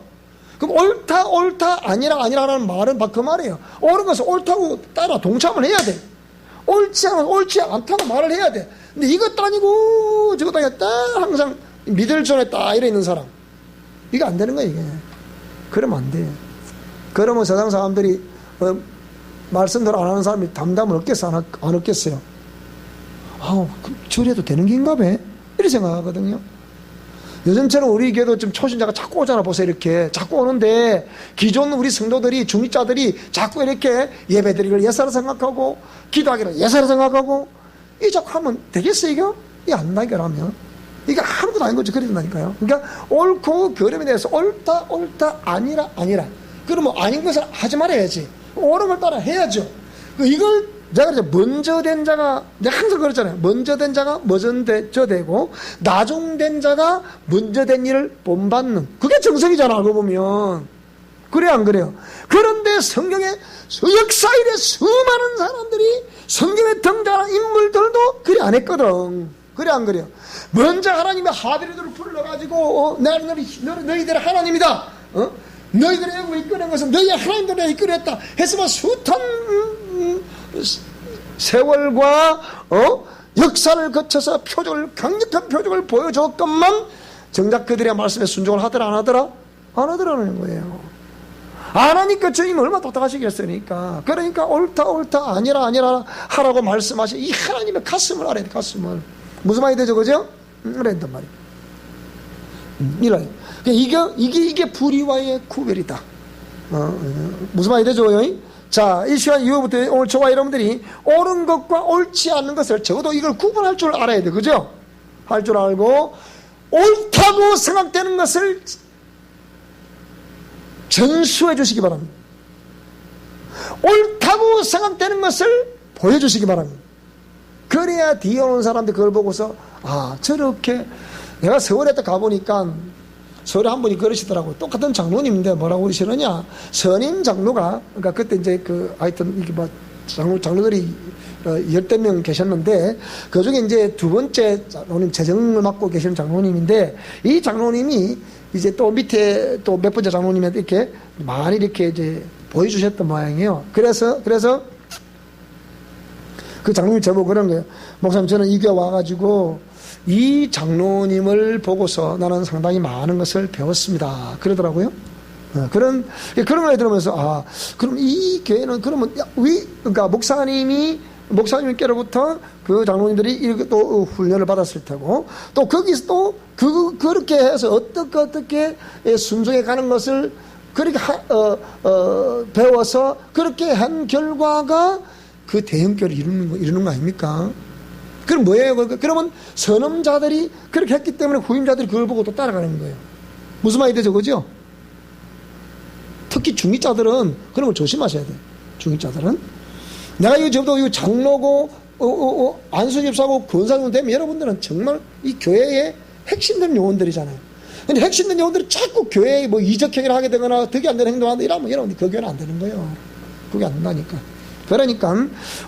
그럼 옳다 아니라라는 말은 그 말이에요. 옳은 것은 옳다고 따라 동참을 해야 돼. 옳지 않은 옳지 않다고 말을 해야 돼. 근데 이것도 아니고 저것도 아니고 딱 항상 미들 존에 딱 이래 있는 사람, 이게 안 되는 거야. 이게 그러면 안 돼. 그러면 세상 사람들이 말씀대로 안 하는 사람이 담담을 얻겠어 안 얻겠어요? 저래도 되는 게인가 봐 이렇게 생각하거든요. 요즘처럼 우리 교회도 좀 초신자가 자꾸 오잖아. 보세요. 이렇게 자꾸 오는데 기존 우리 성도들이 중직자들이 자꾸 이렇게 예배드리기를 예사로 생각하고 기도하기를 예사로 생각하고 이 자꾸 하면 되겠어 이거? 이게 안 나게 하면 이게 아무것도 아닌 거지. 그래 된다니까요. 그러니까 옳고 그름에 대해서 옳다 아니라 그러면 아닌 것을 하지 말아야지. 옳은 걸 따라 해야죠. 이걸 제가 이제 먼저 된 자가, 내가 항상 그랬잖아요. 먼저 된 자가 먼저 되고, 나중된 자가 먼저 된 일을 본받는. 그게 정석이잖아, 알고 보면. 그래, 안 그래요? 그런데 성경에 역사일에 수많은 사람들이 성경에 등장하는 인물들도 그래 안 했거든. 그래, 안 그래요? 먼저 하나님의 하비르들을 불러가지고, 너희들의 하나님이다. 너희들의 영을 이끌어낸 것은 너희의 하나님들을 이끌어냈다. 했으면 숱한 세월과 역사를 거쳐서 강력한 표적을 보여줬건만 정작 그들의 말씀에 순종을 하더라 안 하더라? 안 하더라는 거예요. 안 하니까 주님이 얼마나 똑똑하시겠으니까. 그러니까 옳다 아니라 하라고 말씀하시. 이 하나님의 가슴을 알아야 돼. 가슴을. 무슨 말이 되죠, 그죠? 그랬단 말이에요. 이래. 이게 불의와의 구별이다. 무슨 말이 되죠? 자, 이 시간 이후부터 오늘 저와 여러분들이 옳은 것과 옳지 않은 것을 적어도 이걸 구분할 줄 알아야 돼. 그죠? 할 줄 알고 옳다고 생각되는 것을 전수해 주시기 바랍니다. 옳다고 생각되는 것을 보여주시기 바랍니다. 그래야 뒤에 오는 사람들 그걸 보고서 저렇게 내가 서울에 가보니까 서울에 한 분이 그러시더라고요. 똑같은 장로님인데 뭐라고 그러시느냐, 선임 장로가, 그러니까 그때 이제 하여튼 이게 장로들이 10대 명 계셨는데 그 중에 이제 두 번째 장로님, 재정을 맡고 계시는 장로님인데, 이 장로님이 이제 또 밑에 또 몇 번째 장로님한테 이렇게 많이 이렇게 이제 보여주셨던 모양이에요. 그래서 그 장로님이 저보고 그런 거예요. 목사님, 저는 이 교회 와가지고 이 장로님을 보고서 나는 상당히 많은 것을 배웠습니다. 그러더라고요. 그런 걸 들으면서, 그럼 이 교회는 그러면, 그러니까 목사님께로부터 그 장로님들이 이렇게 또 훈련을 받았을 테고, 또 거기서 또 그렇게 해서 어떻게 순종해 가는 것을 그렇게 배워서 그렇게 한 결과가 그 대형교를 이루는 거 아닙니까? 그럼 뭐예요? 그러면 선험자들이 그렇게 했기 때문에 후임자들이 그걸 보고 또 따라가는 거예요. 무슨 말이 되죠? 그죠? 특히 중직자들은 그런 걸 조심하셔야 돼요. 중직자들은. 내가 이거 장로고, 안수집사고, 권사님 되면 여러분들은 정말 이 교회의 핵심된 요원들이잖아요. 근데 핵심된 요원들이 자꾸 교회에 뭐 이적행위를 하게 되거나 덕이 안 되는 행동을 한다 이러면 여러분들 그 교회는 안 되는 거예요. 그게 안 된다니까. 그러니까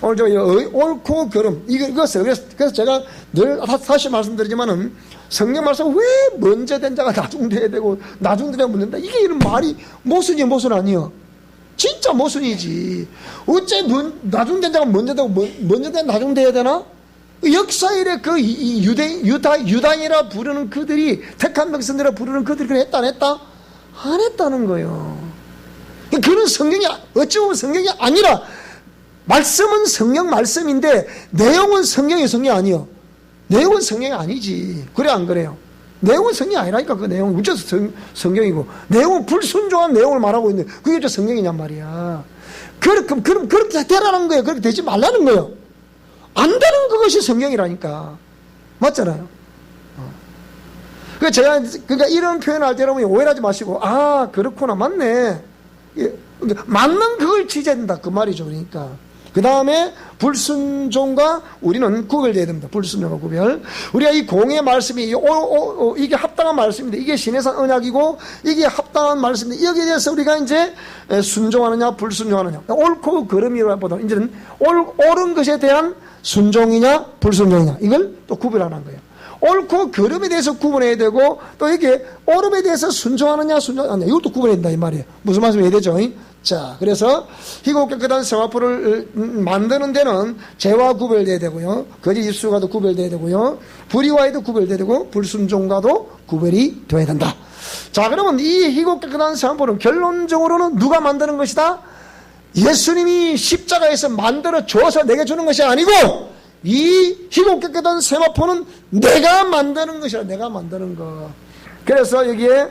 오늘 옳고 그름 이것을 그래서 제가 늘 다시 말씀드리지만은 성경 말씀 왜 먼저 된 자가 나중돼야 되고 나중돼야 묻는다, 이게 이런 말이 모순이 모순 아니요? 진짜 모순이지. 어째 나중된 자가 먼저 되고 먼저 된 나중돼야 되나? 역사일에 그 유다인이라 부르는 그들이, 택한 백성들이라 부르는 그들이 그래 했다 안 했다? 안 했다는 거예요. 그런 성경이 어찌 보면 성경이 아니라, 말씀은 성경 말씀인데 내용은 성경이 아니요. 내용은 성경이 아니지. 그래 안 그래요? 내용은 성경이 아니라니까. 그 내용은 어째서 성경이고, 내용은 불순종한 내용을 말하고 있는데 그게 어째 성경이냔 말이야. 그럼 그렇게 되라는 거예요. 그렇게 되지 말라는 거예요. 안 되는 그것이 성경이라니까. 맞잖아요. 그러니까 이런 표현을 할 때 여러분이 오해하지 마시고, 그렇구나, 맞네. 맞는 그걸 취재된다, 그 말이죠. 그러니까 그 다음에 불순종과 우리는 구별되어야 됩니다. 불순종과 구별. 우리가 이 공의 말씀이 이게 합당한 말씀인데, 이게 신해산 언약이고 이게 합당한 말씀인데, 여기에 대해서 우리가 이제 순종하느냐 불순종하느냐, 옳고 그름이라보다 이제는 옳은 것에 대한 순종이냐 불순종이냐, 이걸 또 구별하는 거예요. 옳고 그름에 대해서 구분해야 되고, 또 이게 옳음에 대해서 순종하느냐 순종하느냐, 이것도 구분해야 된다 이 말이에요. 무슨 말씀이 해야 되죠? 자, 그래서 희고 깨끗한 세마포를 만드는 데는 죄와 구별돼야 되고요, 거짓 입술과도 구별돼야 되고요, 불의와도 구별돼야 되고, 불순종과도 구별이 돼야 된다. 자, 그러면 이 희고 깨끗한 세마포는 결론적으로는 누가 만드는 것이다? 예수님이 십자가에서 만들어 줘서 내게 주는 것이 아니고, 이 희고 깨끗한 세마포는 내가 만드는 것이라. 내가 만드는 것. 그래서 여기에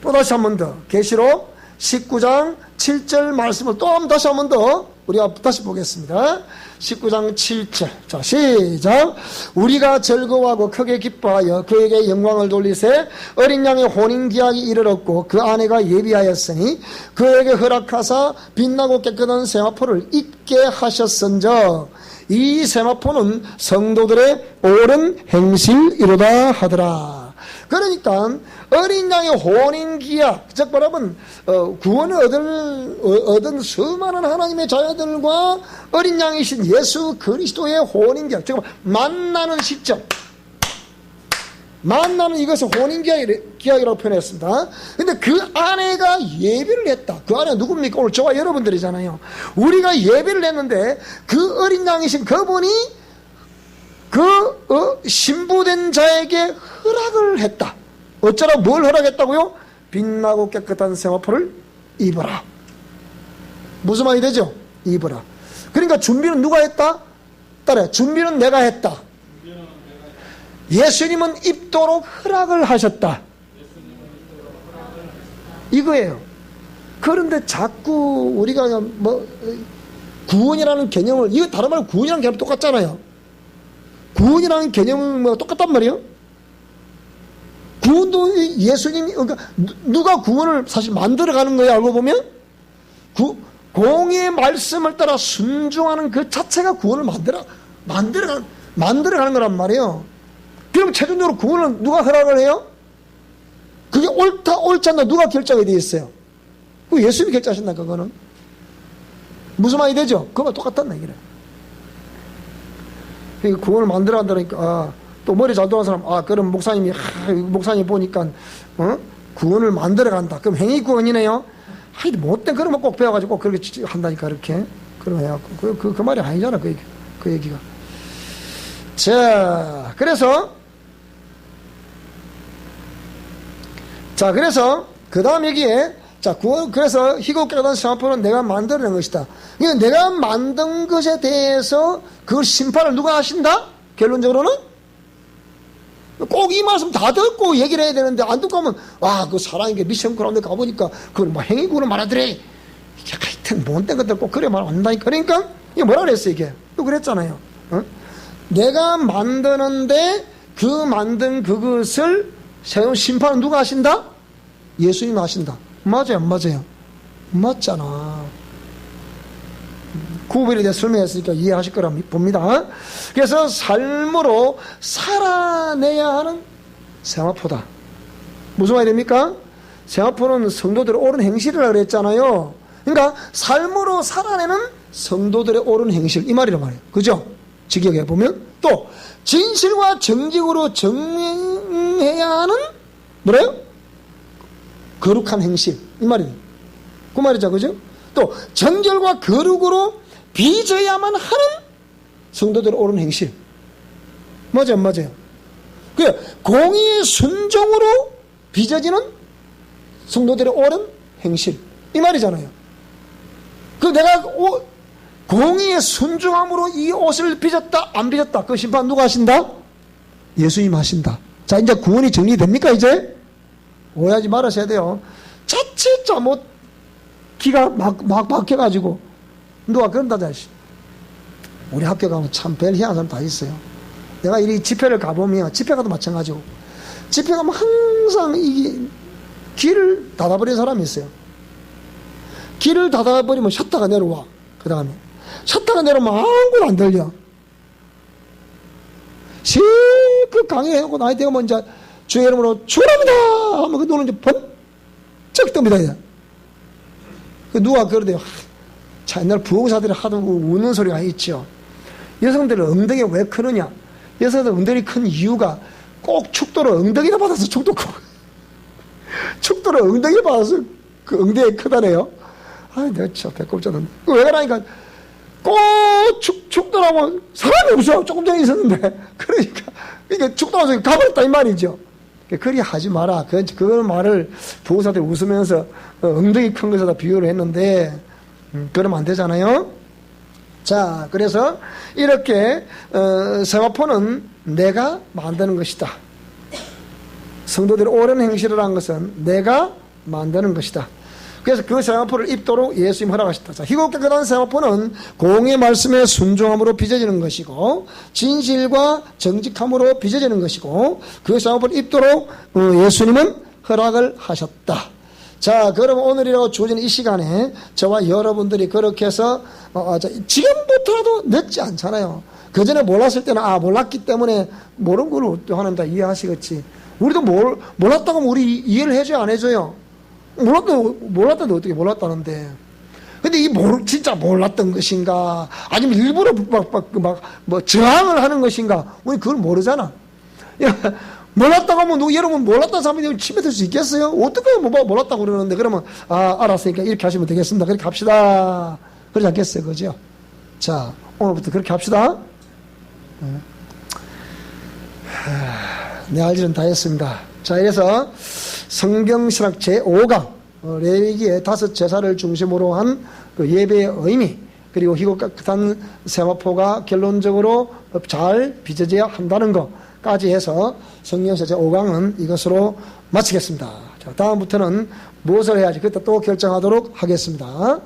또다시 한 번 더 계시록 19장 7절 말씀을 또 다시 한 번 더 우리가 다시 보겠습니다. 19장 7절. 자, 시작. 우리가 즐거워하고 크게 기뻐하여 그에게 영광을 돌리세 어린 양의 혼인기약이 이르렀고 그 아내가 예비하였으니 그에게 허락하사 빛나고 깨끗한 세마포를 입게 하셨은즉 이 세마포는 성도들의 옳은 행실이로다 하더라. 그러니까 어린 양의 혼인기약, 즉 말하면 구원을 얻은 수많은 하나님의 자녀들과 어린 양이신 예수 그리스도의 혼인기약, 즉 만나는 시점, 만나는 이것을 혼인기약이라고 표현했습니다. 근데 그 아내가 예비를 했다. 그 아내가 누굽니까? 오늘 저와 여러분들이잖아요. 우리가 예비를 했는데 그 어린 양이신 그분이 신부된 자에게 허락을 했다. 어쩌라 뭘 허락했다고요? 빛나고 깨끗한 세마포를 입어라. 무슨 말이 되죠? 입어라. 그러니까 준비는 누가 했다? 따라요. 준비는 내가 했다. 예수님은 입도록 허락을 하셨다. 이거예요. 그런데 자꾸 우리가 구원이라는 개념을, 이거 다른 말로 구원이라는 개념 똑같잖아요. 구원이라는 개념은 똑같단 말이에요. 구원도 예수님이, 그러니까 누가 구원을 사실 만들어가는 거예요. 알고 보면 공의 말씀을 따라 순종하는 그 자체가 구원을 만들어가는 거란 말이에요. 그럼 최종적으로 구원은 누가 허락을 해요? 그게 옳다 옳지 않나 누가 결정이 되어 있어요? 그 예수님이 결정하신다. 그거는 무슨 말이 되죠? 그거랑 똑같다는 얘기를. 구원을 만들어 간다니까 또 머리 잘 돌아가는 사람, 그럼 목사님 보니까 구원을 만들어 간다. 그럼 행위 구원이네요. 하여튼 못된 그런 거 꼭 배워가지고 그렇게 한다니까. 그렇게 그러면 해갖고 그 말이 아니잖아. 그 얘기가. 자, 그래서 그 다음 얘기에, 그래서 희고 깨끗한 세마포는 내가 만들어낸 것이다. 그러니까 내가 만든 것에 대해서 그 심판을 누가 하신다? 결론적으로는 꼭 이 말씀 다 듣고 얘기를 해야 되는데 안 듣고 하면 그 사랑의 미션 그라운드 가보니까 그걸 행위구를 말하더래. 이게 하여튼 못된 것들 꼭 그래 말 안 한다니까. 그러니까 이게 뭐라 그랬어 이게? 또 그랬잖아요. 내가 만드는데 그 만든 그것을 세운 심판은 누가 하신다? 예수님이 하신다. 맞아요, 안 맞아요? 맞잖아. 구별에 대해 설명했으니까 이해하실 거라 봅니다. 그래서 삶으로 살아내야 하는 세마포다. 무슨 말이 됩니까? 세마포는 성도들의 옳은 행실이라고 그랬잖아요. 그러니까 삶으로 살아내는 성도들의 옳은 행실, 이 말이란 말이에요. 그죠? 직역해 보면 또 진실과 정직으로 정행해야 하는 뭐래요? 거룩한 행실, 이 말이에요. 그 말이죠, 그죠? 또 정결과 거룩으로 빚어야만 하는 성도들의 옳은 행실. 맞아요, 맞아요. 공의의 순종으로 빚어지는 성도들의 옳은 행실, 이 말이잖아요. 내가 공의의 순종함으로 이 옷을 빚었다 안 빚었다, 그 심판 누가 하신다? 예수님 하신다. 자, 이제 구원이 정리됩니까? 이제 오해하지 말으셔야 돼요. 자칫 잘못 기가 막 박혀가지고 누가 그런다자. 우리 학교 가면 참 별 희한한 사람 다 있어요. 내가 이 집회를 가보면, 집회 가도 마찬가지고, 집회 가면 항상 이게 길을 닫아버린 사람이 있어요. 길을 닫아버리면 셔터가 내려와. 그 다음에 셔터가 내려오면 아무것도 안 들려. 실컷 강의해놓고 나이 되면 이제 주의 이름으로 주랍니다 하면 그 눈은 이제 번쩍 뜹니다. 누가 그러대요. 옛날 부흥사들이 하도 우는 소리가 있죠. 여성들은 엉덩이가 왜 크느냐? 여성들 엉덩이 큰 이유가 꼭 축도를 엉덩이를 받아서 축도 크고, 축도를 엉덩이를 받아서 그 엉덩이가 크다네요. 내가 진짜 배꼽잖아. 왜 그러니까 꼭 축도라고 사람이 없어. 조금 전에 있었는데. 그러니까 축도라서 가버렸다 이 말이죠. 그리 하지 마라. 그 말을 부흥사들이 웃으면서 엉덩이 큰 것에다 비유를 했는데, 그러면 안 되잖아요. 자, 그래서 이렇게 세마포는 내가 만드는 것이다. 성도들의 옳은 행실을 한 것은 내가 만드는 것이다. 그래서 그 세마포를 입도록 예수님 허락하셨다. 자, 희고 깨끗한 세마포는 공의 말씀에 순종함으로 빚어지는 것이고 진실과 정직함으로 빚어지는 것이고 그 세마포를 입도록 예수님은 허락을 하셨다. 자, 그러면 오늘이라고 주어진 이 시간에 저와 여러분들이 그렇게 해서 지금부터라도 늦지 않잖아요. 그 전에 몰랐을 때는 몰랐기 때문에 모르는 걸 하나님 다 이해하시겠지. 우리도 몰랐다고 하면 우리 이해를 해줘요, 안 해줘요? 몰랐다는데 어떻게 몰랐다는데. 근데 진짜 몰랐던 것인가, 아니면 일부러 저항을 하는 것인가, 우리 그걸 모르잖아. 몰랐다고 하면 여러분 몰랐다는 사람이 침뱉을 수 있겠어요? 어떻게 몰랐다고 그러는데, 그러면 알았으니까 이렇게 하시면 되겠습니다. 그렇게 합시다. 그러지 않겠어요? 그죠? 자, 오늘부터 그렇게 합시다. 내 할 일은 다 했습니다. 자, 이래서 성경신학 제5강 레위기의 5 제사를 중심으로 한 그 예배의 의미, 그리고 희고 깨끗한 세마포가 결론적으로 잘 빚어져야 한다는 것까지 해서 성경신학 제5강은 이것으로 마치겠습니다. 자, 다음부터는 무엇을 해야지 그때 또 결정하도록 하겠습니다.